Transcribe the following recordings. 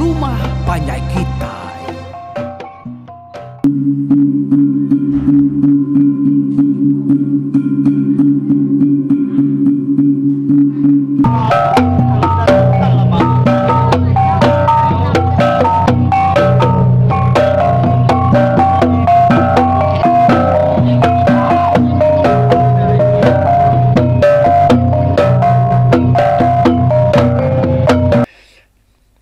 Rumah Panjai Kitai.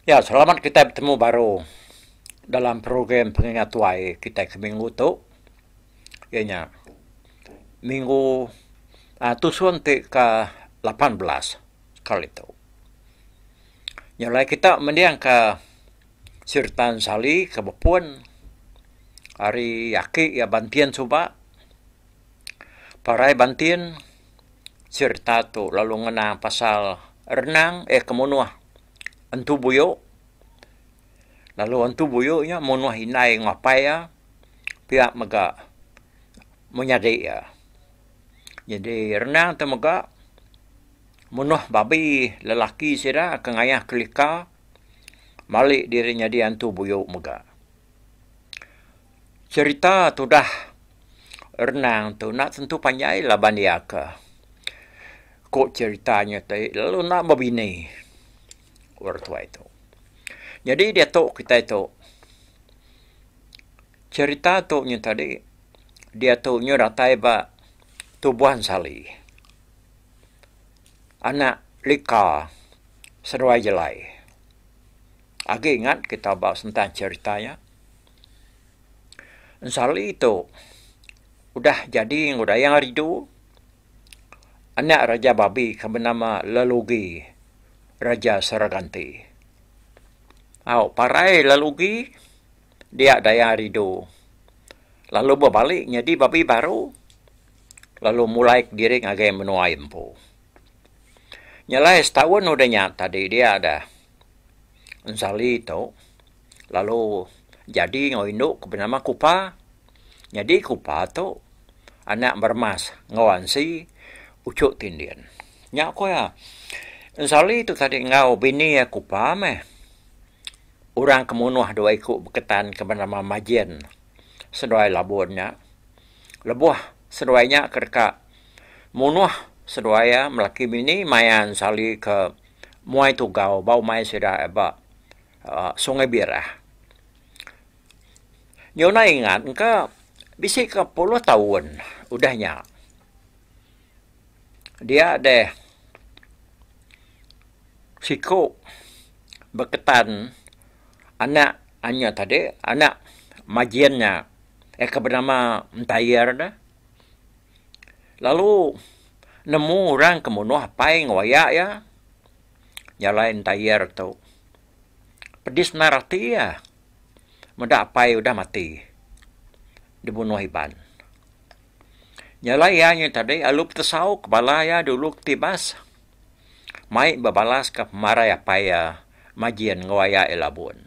Ya, selamat kita bertemu baru dalam program pengingat tuai kita ke minggu tu. Ianya minggu tusun ke 18 kali tu. Nyalai kita mendiang ke Sirtan Sali ke Bepun. Hari yaki ya bantian suba. Parai bantian Sirta tu lalu ngenang pasal renang kemunuah antu buyo. Lalu antu buyo nya munuh hinai ngapai ya pihak mega menyadi ya. Jadi renang tu mega munuh babi lelaki sira kengayah kelika malik dirinya di antu buyo mega. Cerita tu dah renang tu nak tentu panjai laban dia ke. Kok ceritanya tadi lalu nak membini ortua itu. Jadi dia tahu kita itu cerita tu nya tadi dia tahu nya ratai ba tubuhan Sali. Anak lika seruai jelai. Agi ingat kita bahas tentang ceritanya. Sali itu udah jadi udah yang ridu anak Raja Babi bernama Lalugi Raja Saraganti. Parai Lalugi dia daya ridu. Lalu berbalik jadi babi baru. Lalu mulai diri ngagai menuai empu. Nyalai setahun udahnya tadi dia ada Sali itu. Lalu jadi ngoinduk bernama Kupa. Jadi Kupa tu anak bermas ngawansi ucuk tindian. Nyak ko ya. Sali itu tadi ngau bini ya Kupa meh. Orang kemunuh dua ikut berketan ke bernama Majen. Seduai labunnya. Lebuh seduainya kerka munuh seduaya melaki bini mayan Sali ke muai tugau bau mai sida eba Sungai Birah. Nyona ingat ke bisi ke 10 tahun udahnya. Dia ada siku berketan anak anya tadi, anak majiannya bernama Ntayar dah. Lalu nemu orang kemunuh pai ngoyak ya. Nyalain Ntayar tu. Pedis narati ya. Mendak pai udah mati. Dibunuh Iban. Nyalai ya tadi alup tesau kepala ya dulu tibas. Mai babalas ke pemarah ya pai ya majian ngoyak elabun.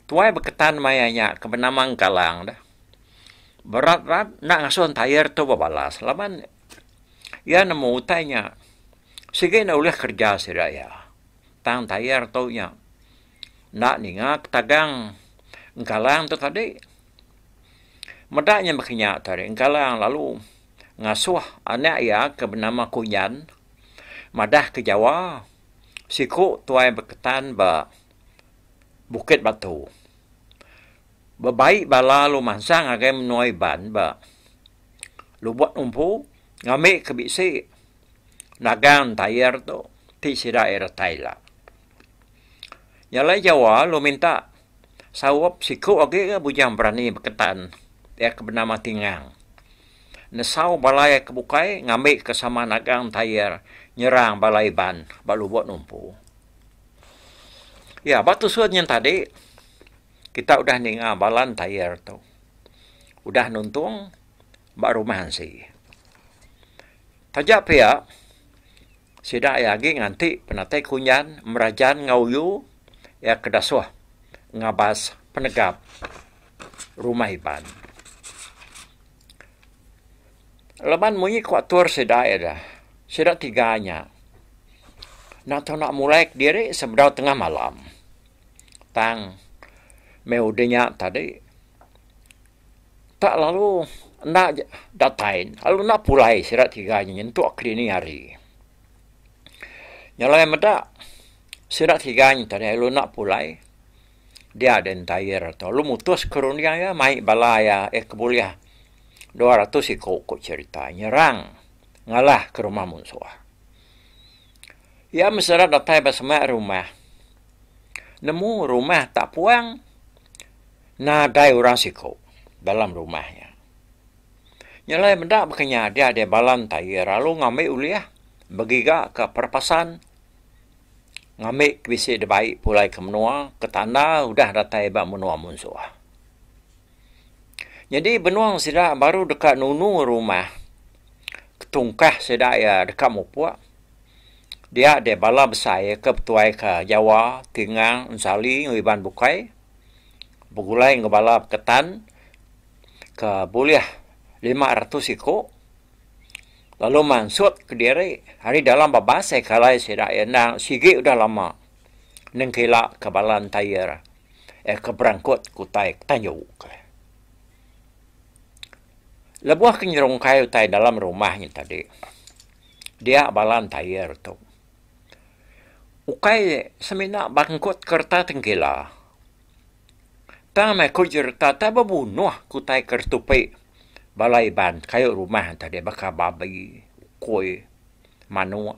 Tuai berketan mayanya ke bernama Kalang dah. Berat-berat nak ngasuh Ntayar tu babalas. Laban ya nemu utainya. Sige na ulah kerja siraya. Tang Ntayar tu nya. Nak ningak tagang Kalang tu tadi. Medaknya berkenyak tadi. Kalang lalu ngasuh anak ya ke bernama Kunyan. Madah ke Jawa. Siku tuai berketan ba Bukit Batu. Bebaik bala lu mansang agai menuai ban ba. Lu buat umpu ngamik ke bisi. Nagang Ntayar tu ti sida era Thailand. Nyalai Jawa lu minta sawap siku agai ke bujang berani berketan. Dia ke bernama Tingang. Nesau balai kebukai ngamik ke sama nagang Ntayar nyerang balai ban balu buat umpu. Ya, batu suatnya tadi, kita udah ninga balan Ntayar tu. Udah nuntung, baru mahansi. Tajak pihak, sidak yagi nganti penatai kunyan, merajan ngauyu, ya kedasuh, ngabas penegap rumah Iban. Leban munyi kuatur sidak dah. Sidak tiganya. Nak tahu nak mulai diri sebedau tengah malam. tang meudenya tadi tak lalu nak datain lalu nak pulai sirat tiga nyentuk kini hari nyalai meda sirat tiga tadi lalu nak pulai dia ada entire atau lu mutus kerunia ya mai balaya kebuliah 200 kok cerita nyerang ngalah ke rumah musuh ya mesra datai basma rumah nemu rumah tak puang nadai orang siko dalam rumahnya. Nyalai benda makanya dia ada balan tayar lalu ngambil uliah bagiga ke perpasan ngambil bisi de baik pulai ke menua ke tanah udah datai ba menua musuh. Jadi benuang sida baru dekat nunu rumah ketungkah sida ya dekat mupua dia ada bala besar ke petuai ke Jawa, Tingang, Unsali, Ngiban Bukai, Bugulai ngebala ketan, ke buliah 500 iko, lalu mansut ke diri, hari dalam babasai kalai sedak nang sigi udah lama, nengkila ke balan tayar, ke berangkut kutai tanyuk. Lebuah kenyerung kayu tai dalam rumahnya tadi, dia balan tayar tu. Ukai semina bangkut kerta tengkila. Tang mai kujerta ta babunuh kutai kertupai balai ban kayu rumah tadi baka babi koi manu.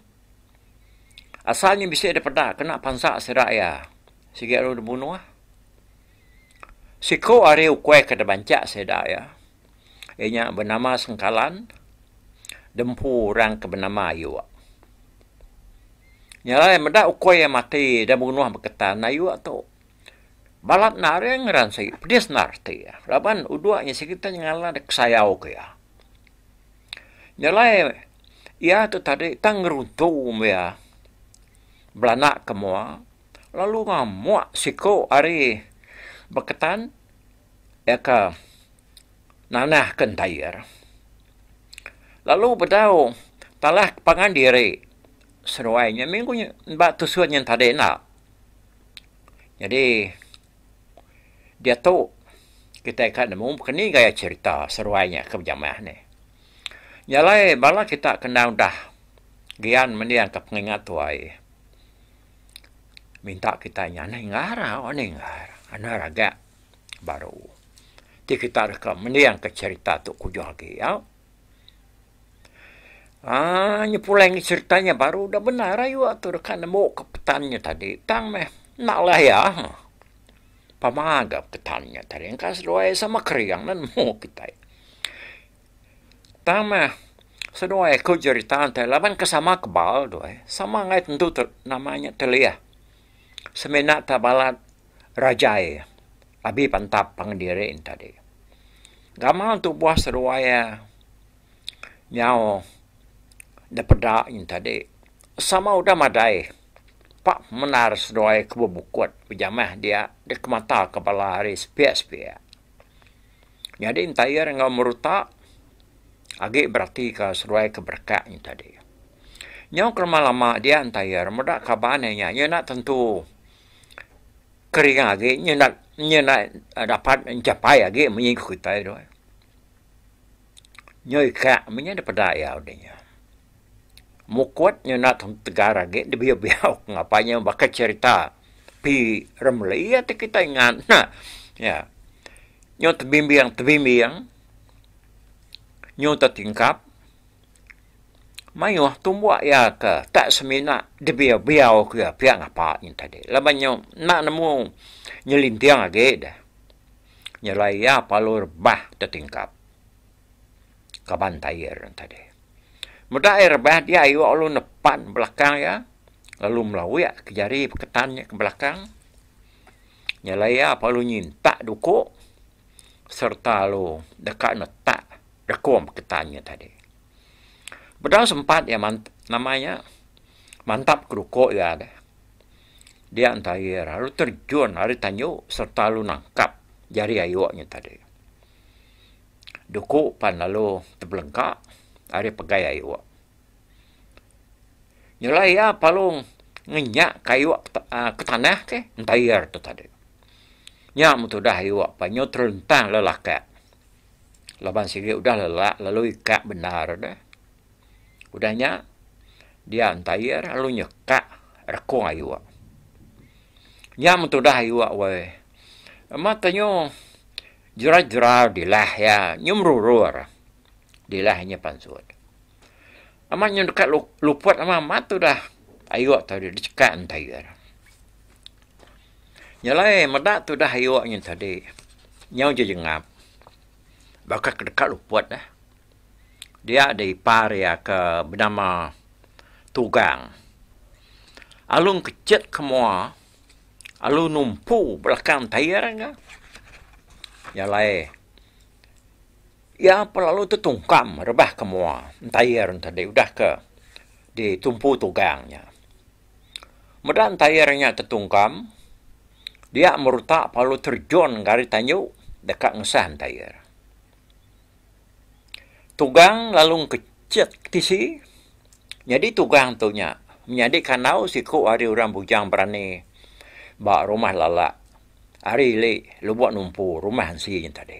Asalnya bisa daripada kena pansa seraya. Sige ro dibunuh. Siko are ukai kada bancak sedaya. Ianya bernama Sengkalan dempu orang ke bernama Ayu. Nyalai meda ukoy yang mati dan bunuh berketan ayu atau balat nare ngeran sai pedis narti ya. Laban uduanya sekitar ngala dek sayau ke ya. Nyalai ia tu tadi tang runtum ya. Belanak kemua lalu ngamuk siko ari berketan ya ke nanah kentayar. Lalu bedau talah pangan diri seruainya minggunya mbak tusuan yang tadi nak. Jadi dia tahu kita akan nemu kini gaya cerita seruainya ke jamaah ni. Nyalai bala kita kena dah gian mendiang ke pengingat tuai. Minta kita nyanyi ngara, ana raga baru. Ti kita rekam mendiang ke cerita tu kujo lagi ya. Nyepuleng ceritanya baru dah benar ayu atau rekan nemu ke petannya tadi. Tang meh naklah ya. Pamagap ketannya tadi. Engkas doai sama keriang dan mau kita. Tang meh sedoai ku ceritaan tadi laban kesama kebal doai. Sama ngai tentu namanya telia. Semena tabalat rajai. Abi pantap pangdirin tadi. Gamal tu buah sedoai nyao daripada yang tadi sama udah madai pak menar sedoai kebubukut pejamah dia ke mata kepala hari sepiak-sepiak jadi entayar ngau merutak agak berarti ke sedoai keberkat yang tadi nyau lama dia entayar mudah kabannya nak tentu kering agak nak dapat mencapai agak mengikuti itu nyoi kak menya daripada ya udahnya mukuat nak tegara ge dia biau ngapanya bakal cerita pi remlei ya kita ingat nah ya nyo tebimbiang nyo tingkap mayo tumbuh ya ke tak semina dia biau ke pihak apa yang tadi labannya nak nemu nyelintiang age dah nyelai ya palur bah tertingkap kaban tayar tadi. Mudah air bah dia ayu lalu nepan belakang ya. Lalu melalui ke jari ketannya ke belakang. Nyalai ya lalu nyinta duko. Serta lalu dekat netak rekom ketannya tadi. Bedal sempat ya namanya mantap keruko ya. Dia antayar lalu terjun hari tanyo serta lalu nangkap jari ayunya tadi. Duku pan lalu terbelengkak ada pegai ayu. Nyulai ya palung ngenyak kayu ke tanah ke entayar tu tadi. Nya mutu dah iwa panyo terentang lelakat. Laban sigi udah lelak lalu ikat benar dah. Udahnya dia antayar lalu nyekak rekong iwa. Nya mutu dah iwa we. Matanya jerat-jerat dilah ya nyumrurur. Dilahnya pansut. Aman yang dekat luput ama matu dah. Iwa tadi dicekak antayar. Nyalai medak tu dah iwaknya tadi. Nyau je jengap. Bakal kedekat luput dah. Dia ada ipar ya ke bernama Tugang. Alun kecet kemua. Alun numpu belakang tayar enggak. Nyalai. Ya pelalu tu tungkam rebah kemua. Tayar tadi udah ke ditumpu tugangnya. Medan tayarnya tertungkam. Dia merutak palu terjun gari tanyu dekat ngesan tayar. Tugang lalu kecet tisi. Jadi tugang tu nya menjadi kanau siku hari orang bujang berani bak rumah lalak. Hari le lubuat numpu rumah hansi yang tadi.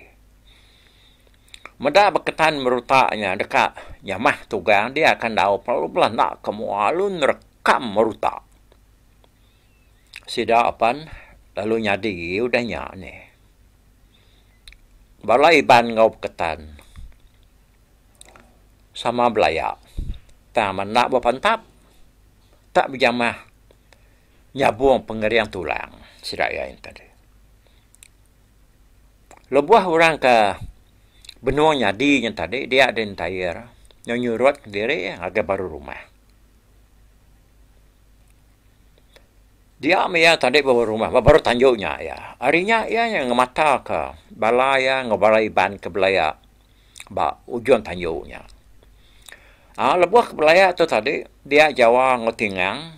Meda berketan merutaknya dekat nyamah tugang dia akan tahu perlu belah nak kemua alun rekam merutak. Sida apan lalu nyadi udahnya ni. Balai ban ngau ketan. Sama belayak. Taman nak berpantap. Tak berjamah. Nyabung pengerian tulang. Siraya yang tadi. Lebuah orang ke benua nyadi yang tadi. Dia ada yang tayar. Nyurut diri agak baru rumah. Dia ya tadi bawa rumah, baru tanjuknya ya. Harinya ya yang mata ke balaya ngebalai ban ke belaya. Ba ujung tanjuknya. Lebuah ke belaya tu tadi dia Jawa ngotingang.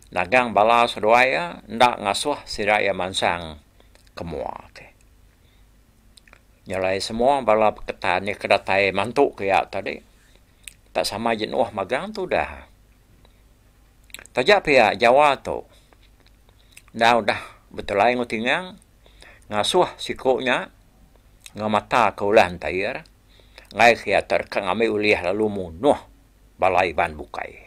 Nagang bala seduaya ndak ngasuh siraya mansang kemua ke. Nyalai semua bala peketan ni kedatai mantuk ke ya tadi. Tak sama jenuh magang tu dah. Tajak pihak Jawa tu. Dah betul lain ngotingang. Ngasuh sikuknya. Ngamata kaulan tayar. Ngai khiatar kangame uliah lalu munuh. Balai ban bukai.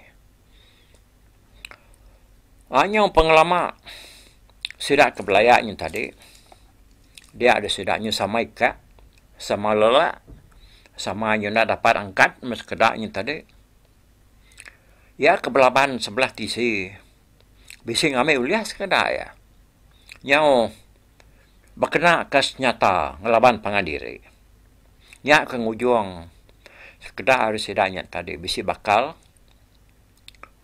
Hanya pengelama. Sidak kebelayaknya tadi. Dia ada sidaknya sama ikat. Sama lelak. Sama yang nak dapat angkat. Meskedaknya tadi. Ya kebelaban sebelah tisi. Bising ame uliah sekedar ya. Nyau berkena kas nyata ngelaban pangandiri. Nyak ke ngujung sekedar harus sedanya tadi. Bisi bakal.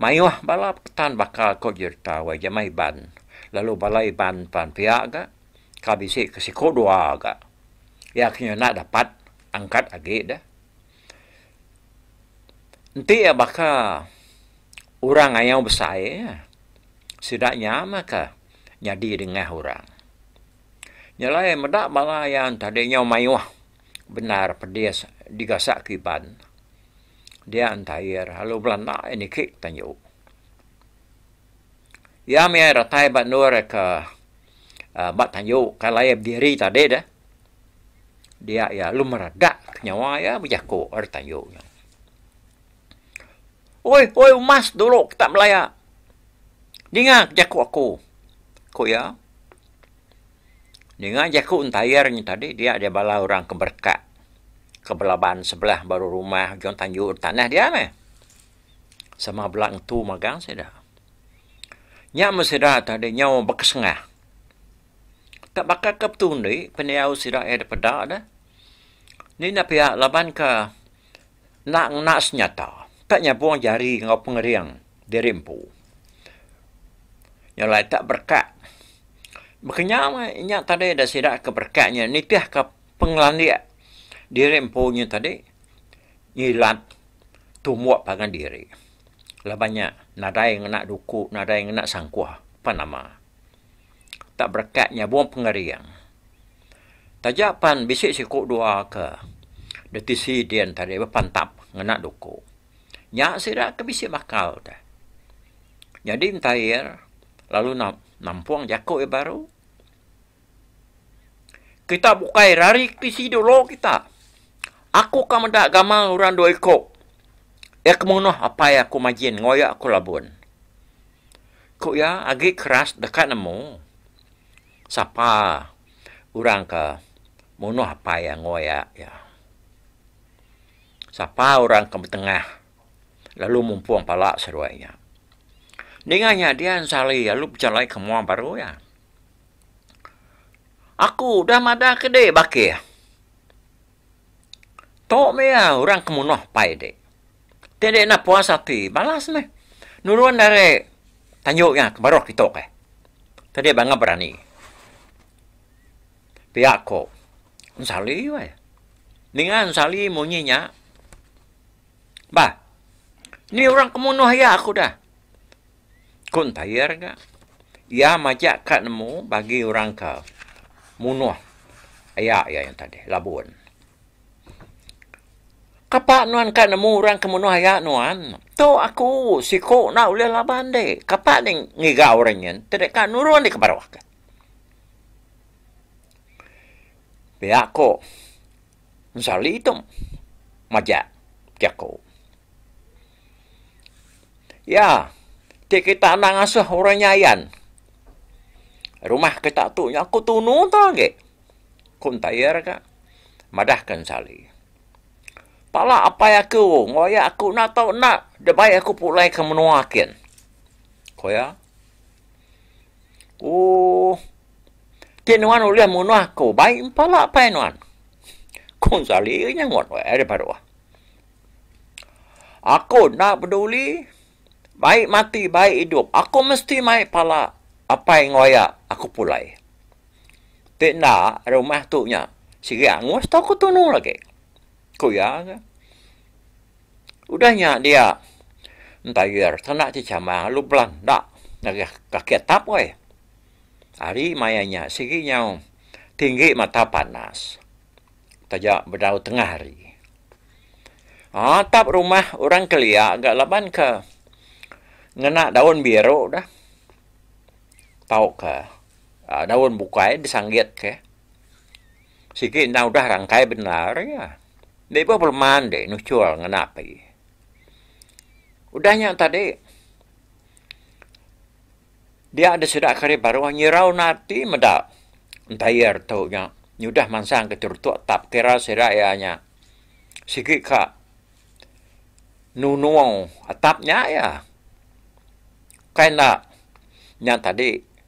Mayuah balap ketan bakal kau jerta wajah ban. Lalu balai ban pan pihak ga. Kabisi kesiko dua ga. Ya kena nak dapat angkat agi dah. Nanti ya bakal orang yang besar ya. Sedaknya maka nyadi dengan orang. Nyalai medak bala yang tadinya mayuah benar pedes digasak kiban. Dia antayar halu belanda ini kik tanjuk. Ya mi ratai bat nur ke bat tanjuk kalai diri tadi dah. Dia ya lu meradak nyawa ya berjaku ar tanjuknya. Oi, emas dulu tak melaya. Dengar jaku aku. Kau ya? Dengar jaku entayarnya tadi, dia ada bala orang keberkat. Kebelaban sebelah baru rumah, jom tanjuk tanah dia meh. Sama belang tu magang saya dah. Nyak meseda tadi, nyawa berkesengah. Tak bakal keptun ni, peniau sida ada pedak dah. Ni nak pihak laban ke nak senyata. Tak nyabung jari ngau pengeriang dirimpu. Yang lain tak berkat. Makanya inyak tadi dah sidak ke berkatnya. Nitih ke penglandia dirimpunya tadi. Nyilat tumuak pangan diri. Labannya nadai nak duku, nadai nak sangkuah. Apa nama? Tak berkatnya buang pengeriang. Tajapan bisik sikuk dua ke. Detisi dian tadi berpantap ngenak duku. Nyak sidak ke bisik bakal dah. Jadi entayar lalu nampuang jakuk baru. Kita bukai rarik di si dulu kita. Aku ka mendak gamang orang dua ikut. Kemunoh apa ya aku majin ngoyak aku labun. Kok ya agak keras dekat nemu. Sapa orang ka munoh apa ya ngoyak ya. Sapa orang ke tengah. Lalu mumpuang palak seruainya. Dengannya dia sali lalu berjalan ke muang baru ya. Aku dah madah kedai bakir. Tok mea orang kemunoh pai dek. Tidak nak puasa ti balas meh. Nuruan dari tanjuknya ke baru kita ke. Tadi bangga berani. Pihak ko. Sali weh. Dengan sali munyinya. Bah. Ni orang kemunoh ya aku dah. Kun tayar ga. Ya majak kat nemu bagi orang ke munuh ayak ya yang tadi labun. Kapak nuan kat nemu orang ke munuh ayak nuan. To aku siko nak ulih laban de. Kapak ni ngiga orangnya. Tidak kan nuruan di kebarwah kan. Pihak ko. Sali itu majak jako. Ya, kita nak ngasuh orang nyayan. Rumah kita tu, aku tunu tak ke? Kun tayar ka? Madahkan sali. Pala apa ya aku? Ngoya aku nak tahu nak. Debai aku pulai ke menuakin. Koya? Oh. Tinuan uliah menuah aku. Baik pala apa ya nuan? Kun sali nyangot. Ada baru. Aku nak peduli. Baik mati, baik hidup. Aku mesti mai pala. Apa yang ngoyak aku pulai. Tak nak rumah tu nya. Sige angus tak aku tunu lagi. Kau ya ke? Udahnya dia. Entah tanak cicama lu belang. Tak. Nak kaki tap weh. Hari mayanya. Sige nyau. Tinggi mata panas. Tajak berdau tengah hari. Tap rumah orang kelia agak laban ke. Ngena daun biru dah. Tahu ke daun bukai disanggit ke sikit nak udah rangkai benar ya dia pun pelman deh nucul ngenapi udahnya tadi dia ada sudah kari baru nyirau nanti medak entayar tau nya nyudah mansang ke turut tap kira serayanya sikit ka nunuang atapnya ya kena nya tadi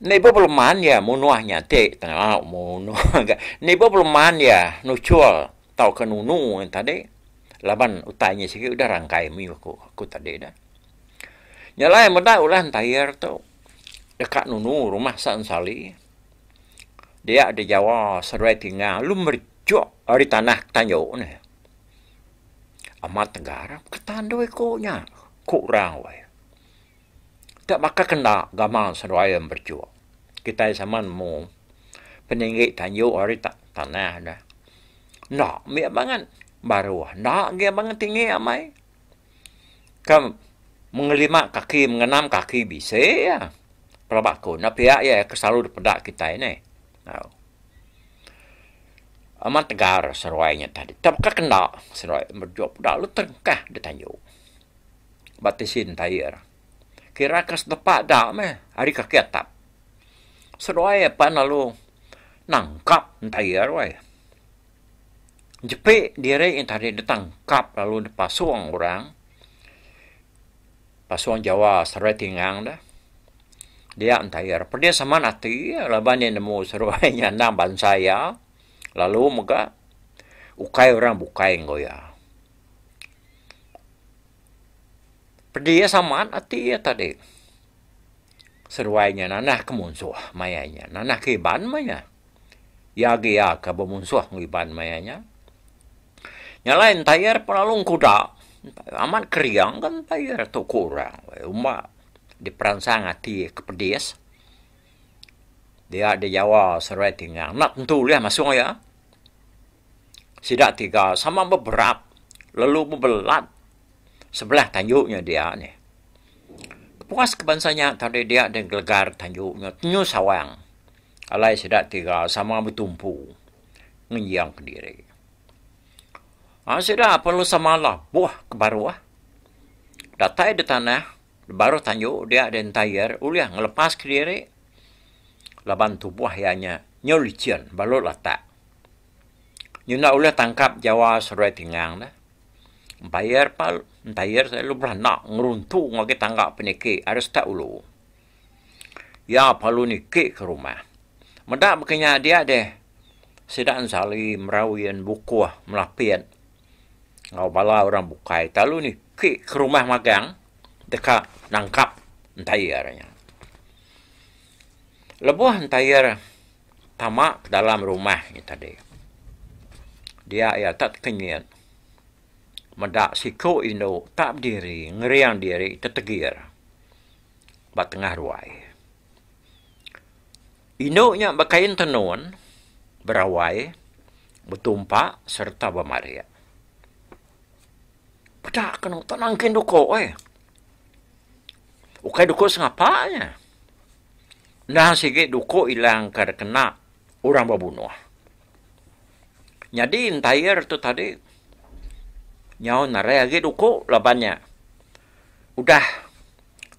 Nebo pelman ya munuahnya te tengah munuh nebo pelman ya nucul tau ke nunu yang tadi laban utanya sikit udah rangkai mi aku tadi dah nyala yang mudah ulah tayar tu dekat nunu rumah san sali dia ada Jawa serai tinggal lu mercuk dari tanah tanjau ni amat negara ketandoi ko nya kurang weh tak bakal kena gamal serai yang berjuang. Kita zaman mu peninggi tanjau hari tanah dah. Nak miak banget baru. Nak dia banget tinggi amai. Kam mengelima kaki mengenam kaki bisa ya. Pelabakku. Nak pihak ya kesalalu pedak kita ini. Amat tegar seruainya tadi. Tak bakal kena seruai berjuang pedak lu tengkah di tanjau. Batisin tayar. Kira kas tepat dah meh hari kaki atap. Seruai apa lalu nangkap tayar wai. Jepik diri yang tadi ditangkap lalu dipasuang orang. Pasuang Jawa seruai tinggang dah. Dia tayar. Perdia sama nanti laban yang nemu seruainya nang bansaya. Lalu muka ukai orang bukai ngoya. Perdia samaan hati ya tadi. Seruainya nanah kemunsuh mayanya. Nanah kiban maya. Ya gia ke bemunsuh ngiban mayanya. Nyalain tayar penalung kuda. Amat keriang kan tayar tu kurang. Umat diperansang hati ke pedis. Dia ada Jawa seruai tinggal. Nak tentu lihat masuk ya. Sidak tiga sama beberapa. Lalu bebelat. Sebelah tanjuknya dia ni. Puas kebansanya tadi dia dan gelegar tanjuknya. Nyu sawang. Alai sedak tiga sama bertumpu. Ngenyang ke diri. Sedak perlu samalah. Buah ke baru. Datai di tanah. Baru tanjuk dia dan tayar. Uliah ngelepas ke diri. Laban tubuh ianya nyolician. Balut letak. Nyuna uliah tangkap Jawa seruai tinggang dah. Bayar pal. Tayar saya lu beranak. Ngeruntu ngagi tanggap peniki. Harus tak ulu. Ya palu ni ke rumah. Medak bekenya dia deh. Sedang sali merawian buku melapian. Ngau bala orang bukai. Talu ni ke rumah magang. Dekat nangkap tayarnya. Lebuh tayar tamak dalam rumah ni tadi. Dia ya tak kenyat. Medak siko ino tak berdiri, ngeriang diri, tetegir. Bat tengah ruai. Ino nya bakain tenun, berawai, bertumpak, serta bermaria. Pedak kena tenangkin duko, Ukai duko sengapanya. Nah, sikit duko hilang kena orang berbunuh. Jadi, entayar tu tadi, nyaw narai lagi duko labannya. Udah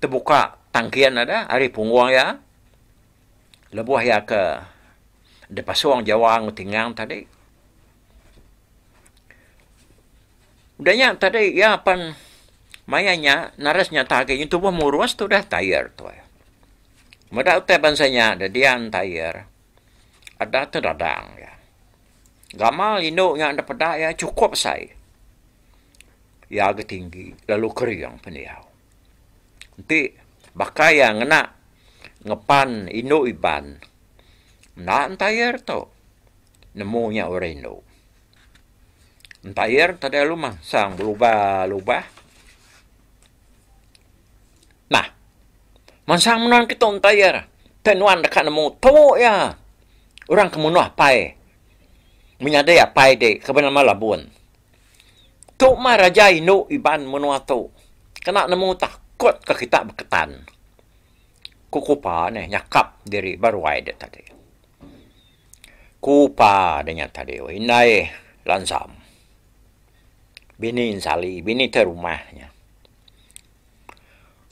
terbuka tangkian ada, hari pungguang ya. Lebuh ya ke de pasuang Jawa ngutingang tadi. Udahnya tadi ya pan mayanya narasnya tage itu tubuh muruas tu dah tayar tu. Mada utai bansanya ada dia tayar. Ada terdadang ya. Gamal induk yang ada pedak ya cukup sai. Ya agak tinggi lalu keriang peniau. Nanti bakai yang ngena ngepan induk iban. Nak tayar tu. Nemunya orang induk. Tayar tadi lumah sang berubah-ubah. Nah, mansang menan kita tayar. Tenuan dekat nemu tu ya. Orang kemunuh pai. Menyadai pai de kebenar malabun. Tu mah raja inu iban menua tu. Kena nemu takut ke kita berketan. Kukupa ni nyakap diri baru ada tadi. Kupa dengan tadi. Inai lansam. Bini insali, bini terumahnya.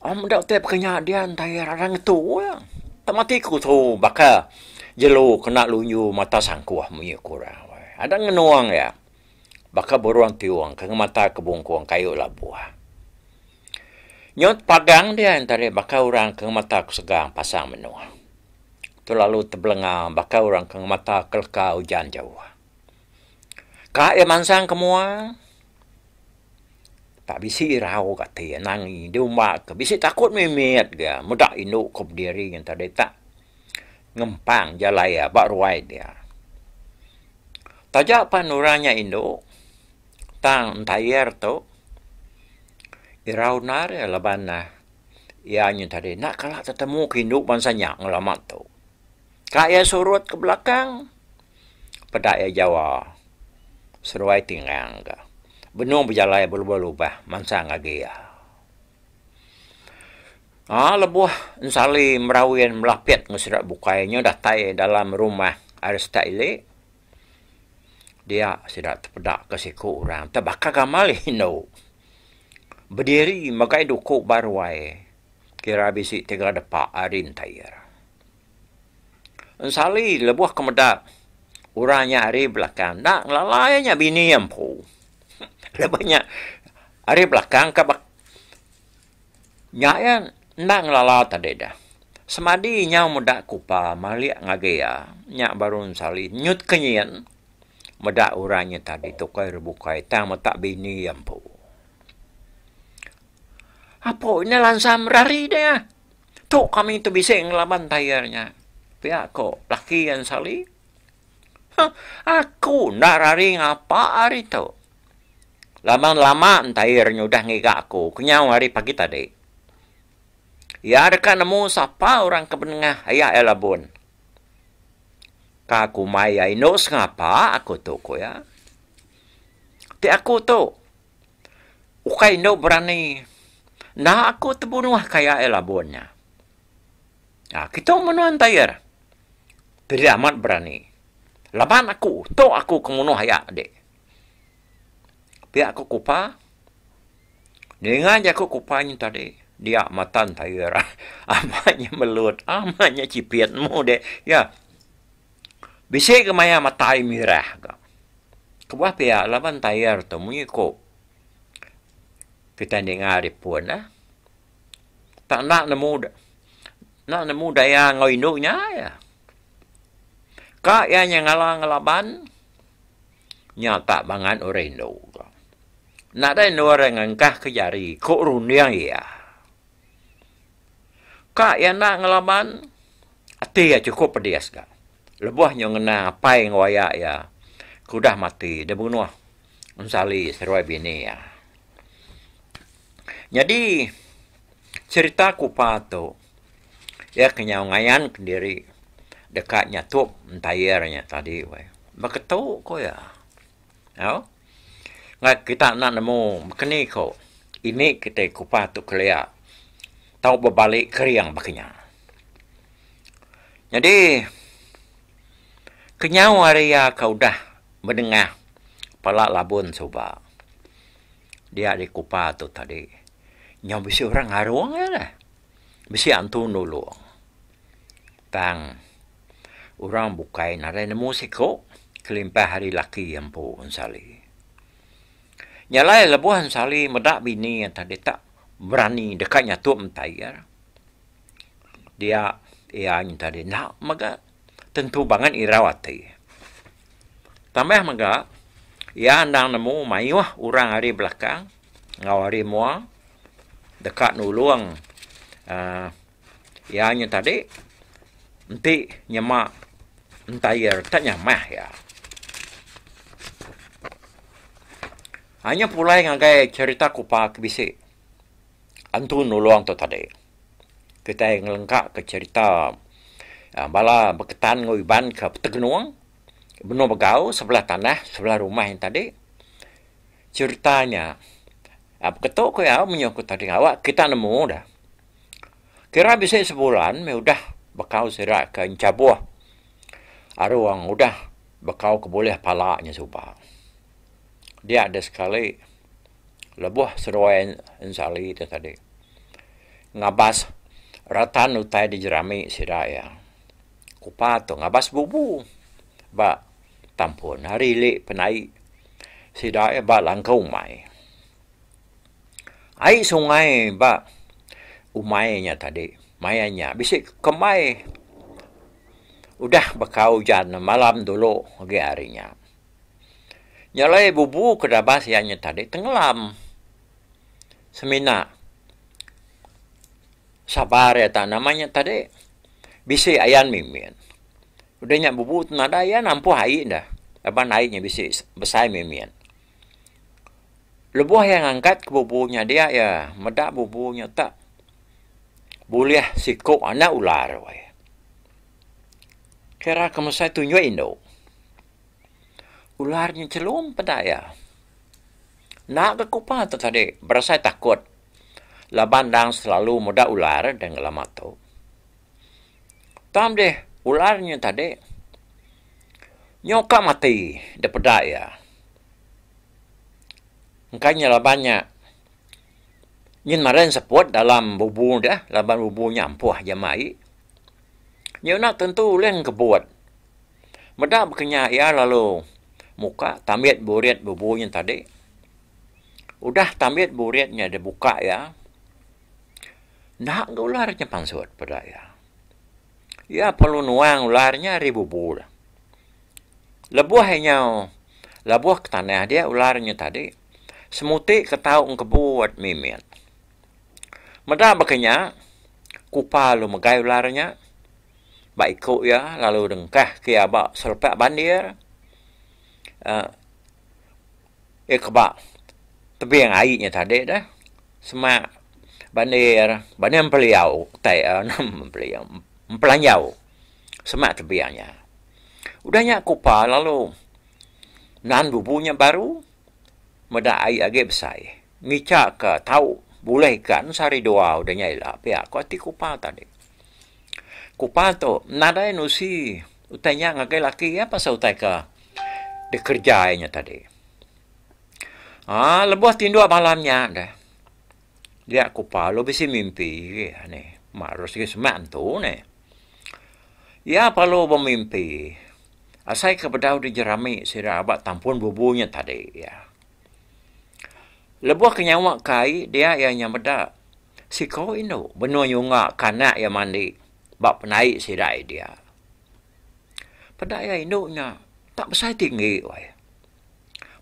Dak tep kenyadian tayar orang itu ya. Tematiku tu baka jelu kena lunyu mata sangkuah munyi kurang. Ada ngenuang ya. Baka beruang tiuang ke mata kebungkuang kayu labuah. Nyot pagang dia antara baka orang ke mata kusegang pasang menua. Tu lalu terbelengah baka orang ke mata kelka hujan jauh. Ka mansang kemuang. Tak bisi rau kata nangi dia umak ke bisi takut memet dia mudak induk kop diri yang tadi tak ngempang jalaya bak ruai dia. Tajak panuranya induk tang tayar tu irau nare labana ianya tadi nak kalak ketemu ke induk bansanya ngelamat tu. Kaya surut ke belakang pada Jawa seruai tinggang ke. Benung berjalai berubah-ubah mansang lagi ya. Lebuh nsali merawin melapit ngesirak bukainya dah tai dalam rumah Arista ile. Dia sidak terpedak ke siku orang. Terbakar gamal hino. Berdiri magai dukuk baruai. Kira bisi tiga depak arin tayar. Nsali lebuh kemedak. Orangnya hari belakang. Nak lalayanya bini yang pu. Lebihnya hari belakang kabak nyayan ndak ngelala tadi dah. Semadi nya muda kupa maliak ngagea nya barun sali nyut kenyian muda orangnya tadi tukai rebukai tang matak bini ampu. Apa ini lansam rari dia. Tu kami tu bisa ngelaban tayarnya. Pihak ko laki yang sali. Aku ndak rari ngapa hari tu. Lama-lama tayarnya udah ngigak aku. Kenyau hari pagi tadi. Ya dekat nemu siapa orang kebenengah ayah elabun. Kaku maya inos ngapa aku tu ko ya. Ti aku tu. Ukai no berani. Nah aku terbunuh kaya elabunnya. Kita menuan tayar. Tidak amat berani. Laban aku, tok aku kemunuh ayak adik. Pihak aku kupa, dengar je aku kupanya tadi. Dia matan tayar. Amatnya melut, amatnya cipiatmu dek. Ya, bisik ke maya matai mirah. Kebuah pihak laban tayar tu mengikut. Kita dengar di pun lah. Tak nak nemu daya ngoinuknya ya. Kak yang ngalang ngelaban, nyata bangan orang itu. Nak ada orang ngangkah ke jari, kok runiang ya. Kak yang nak ngelaban, hati ya cukup pedas kak. Lebuhnya ngena apa yang wayak ya. Kudah mati, dia bunuh. Unsali seruai bini ya. Jadi, cerita kupa tu, ya kenyawangan sendiri. Dekatnya tu entayarnya tadi. Beketu ko ya. Ya. Nggak kita nak nemu makni ko. Ini kita kupa tu kelia. Tahu berbalik keriang bakinya. Jadi kenyawa ria kau dah mendengar pala labun coba. Dia di kupa tu tadi. Nyaw bisi orang haruang ya lah. Bisi antu nulung. Tang orang bukai narai nemu siko kelimpah hari laki yang pun sali. Nyalai lebuhan sali medak bini yang tadi tak berani dekatnya tu mentayar. Dia yang tadi nak maga tentu bangan irawati. Tambah maga ia andang nemu mayuah orang hari belakang ngawari mua dekat nulung yang tadi nanti nyemak entayar tak nyamah ya. Hanya pulai ngagai cerita kupa kebisi. Antu nulung tu tadi. Kita yang lengkap ke cerita bala berketan ngoiban ke Tegenuang. Benar begau sebelah tanah, sebelah rumah yang tadi. Ceritanya, ketuk ko ya menyokut tadi awak kita nemu dah. Kira bisa sebulan, udah bakau serak ke Incabuah. Aruang udah bakau keboleh palaknya subah. Dia ada sekali lebuh seruai insali itu tadi. Ngabas ratan utai di jerami siraya. Kupa tu ngabas bubu. Ba tampun hari le penai siraya ba langkau mai. Ai sungai ba umainya tadi. Mayanya bisik kemai. Udah bakau jan malam dulu lagi harinya. Nyalai bubu kedabas yang tadi tenggelam. Semina. Sabar ya tak namanya tadi. Bisi ayan mimin. Udahnya bubu nada ya nampu hai dah. Aban airnya bisi besar mimin. Lebuh yang angkat ke bubunya dia ya. Medak bubunya tak. Boleh sikuk anak ular. Kira kamu saya tunjuk Indo. Ularnya celum pada ya. Nak ke kupa tu tadi. Berasa takut. Laban dang selalu muda ular dan lama tu. Tam deh ularnya tadi. Nyoka mati daripada ya. Makanya labannya. Nyin maren seput dalam bubu dah. Laban bubunya ampuh jamai. Nyo nak tentu leng kebuat. Medak berkenya ya lalu. Muka tamit buriat bubunya tadi. Udah tamit buriatnya dia buka ya. Nak ke ularnya pansut pada ya. Ya perlu nuang ularnya ribu. Lebuh hanya. Lebuh ke tanah dia ularnya tadi. Semuti ketau kebuat mimit. Medak berkenya. Kupa lu megai ularnya. Baik ikut ya. Lalu dengkah ke abak selepak bandir. Kebak tebiang airnya tadi dah semak bandir mempeliau mempelanyau semak tebiangnya udahnya kupa lalu nan bubunya baru meda air agak besar ngicak ke tahu boleh kan sari doa udahnya ilah pihak kau ti kupa tadi kupa tu nada nusi Utainya ngagai laki ya pasal utai ke dikerjainya tadi. Lebuh tindua malamnya dah. Dia kupa lo bisi mimpi ni. Marus ke seman tu ni. Ya palo bermimpi. Asai ke bedau di jerami sira abak tampun bubunya tadi ya. Lebuh kenyawa kai dia yang nyamada. Si kau ino benua yunga kanak yang mandi. Bak penai sirai dia. Pada ya induknya tak besar tinggi wai.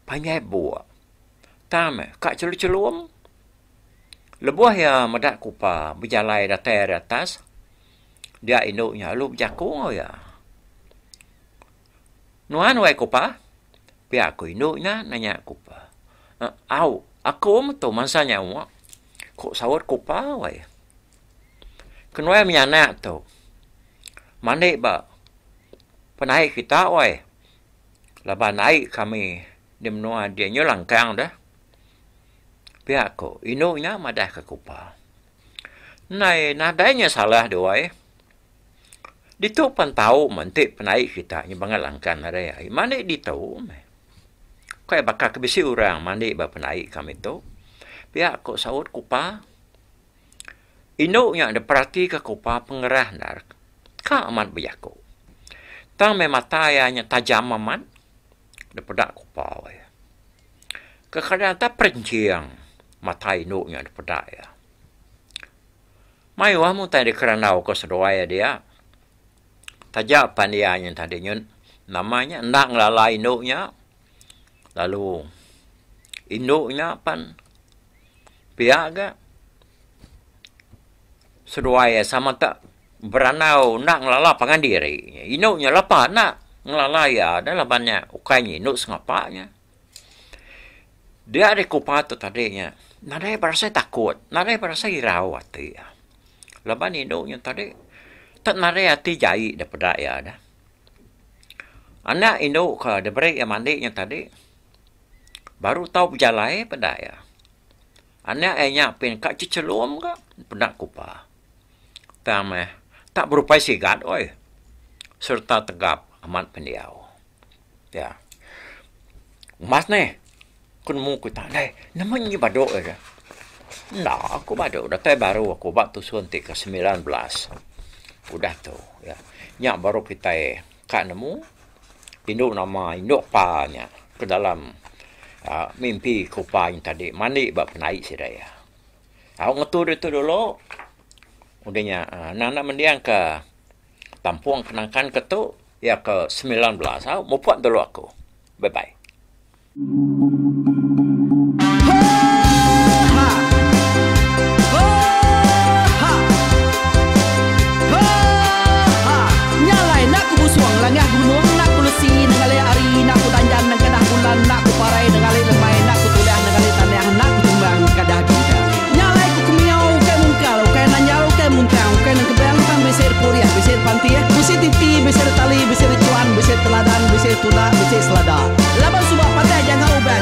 Panjai buah. Tame kak celu-celuang. Lebuah ya medak kupa berjalai datai atas. Dia induknya lu berjakung ya. Nuan wai kupa. Pihak aku induknya nanya kupa. Aku tu mansanya wak. Kok sawat kupa wai. Kenwai menyanak tu. Mandi ba. Penai kita wai. Lepas naik kami di menua dia nyelangkang dah. Pihak ko induknya madah ke kupa. Nai nadanya salah dia wai. Ditu pan tahu mentik penai kita nya bangal langkan ada. Mandi ditu. Kau bakal kebisi orang mandi ba penai kami tu. Pihak ko saut kupa. Induknya ada perhati ke kupa pengerah dar. Ka aman berjaku. Tang mematayanya tajam aman. Daripada kupa wai. Kekadang tak perenciang. Mata induknya daripada ya. Mai wah mu tadi keranau ke sedoaya dia. Tajak pandianya tadinya. Namanya nak ngelala induknya. Lalu induknya pan. Pihak ke. Sedoaya sama tak beranau nak ngelala pangan diri. Induknya lepas nak ngelala ya. Dan labannya ukainya induk sengapaknya. Dia ada kupa tu tadinya. Nadai berasa takut. Nadai berasa irau hati. Lepas ni induknya tadi. Tak nadai hati jahit daripada ya dah. Anak induk ke diberi yang mandinya tadi. Baru tahu berjalan pada ya. Anak ayahnya pin kak cicelum ke. Pada kupa. Tak berupai sigat oi. Serta tegap amat pendiau. Ya. Mas ni. Kun mu ku tak dai. Namanya badok aja. Nah, aku badok. Datai baru aku waktu suntik ke 19. Udah tu. Ya. Nyak baru kita kak nemu. Induk nama, induk pa-nya. Ke dalam mimpi kupa yang tadi. Mandi bak penaik si daya. Aku ngetur itu dulu. Udahnya, nak mendiang ke Tampuang kenangkan ke tu. Ya ke 19. Aku mau buat dulu aku. Bye-bye. Langah gunung nak kulusi nengali ari nak kudanjan nang kedah bulan nak kuparai nengali lemai nak kutulah nengali tanah nak kutumbang kadah kita nyalai ku kumiau ke mungkal ke nanyal ke muntang ke nang kebang tang besir puriah besir pantiah besir titi besir tali besir cuan besir teladan besir tuna besir selada laban subak pandai jangan ubah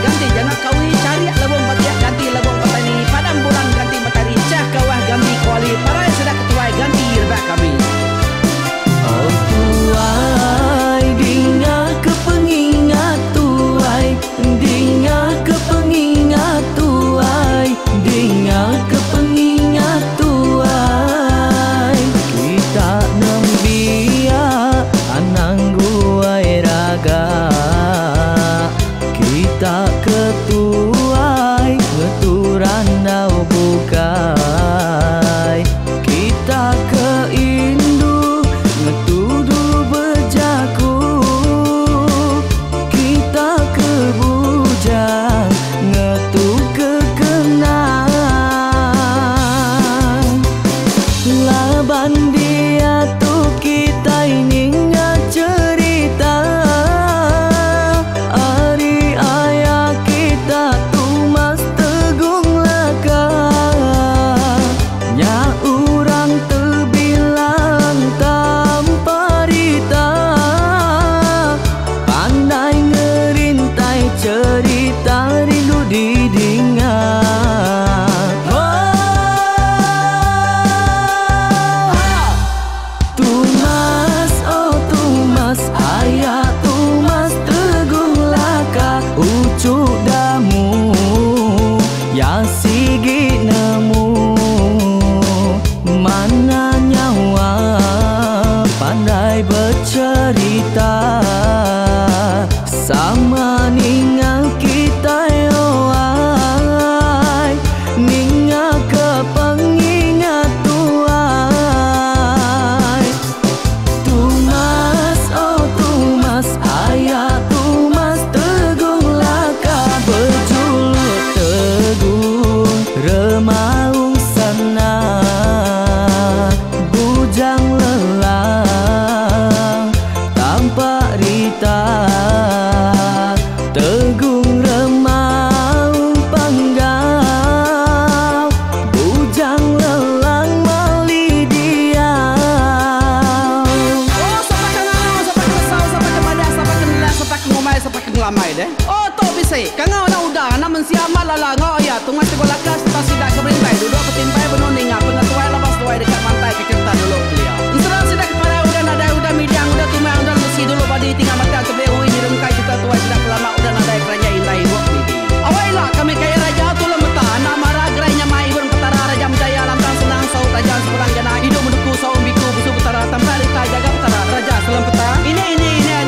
se kangau na udah na mensiamat lala ngau ya tungas tegol lakas ta sidak kebrintai duduk ketimpai benoning apa ngatuai lapas tuai dekat pantai kecerta dulu kelia insra sidak para udah ada udah midang udah tumang udah mesti dulu badi tinggal mata kebehu ini rumkai kita tuai sidak lama udah ada kerja indai buat midi awailah kami kaya raja tu lemeta na marah gerainya mai burung petara raja jaya lantang senang saut raja seorang jana hidup menduku saum biku busu petara tampali ta jaga petara raja selam peta ini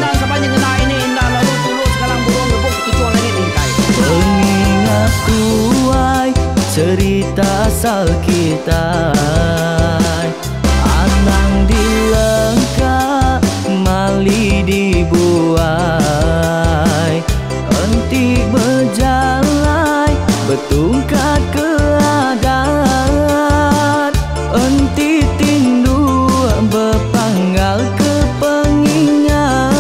dan sepanjang ngena ini indah lalu tulus kalang burung gebuk tujuan langit lingkai pengingat tuai cerita asal kita anang dilengkap mali dibuai entik berjalan betungkat keadaan entik tindu berpanggal ke pengingat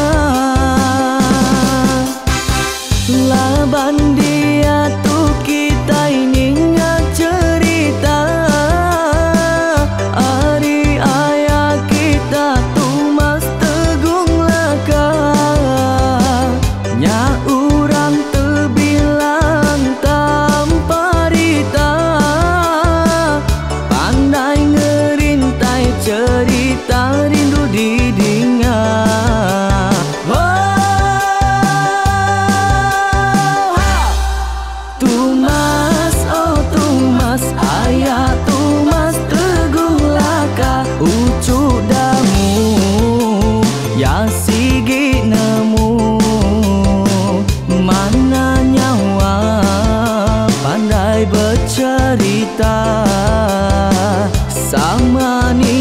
laban dia tu kita ini cerita hari ayah kita tu mas tegung laka nya urang terbilang tanpa rita pandai ngerintai cerita rindu didingat Tumas, oh Tumas, ayah Tumas teguh laka ucuk damu ya sigi nemu mana nyawa pandai bercerita sama ni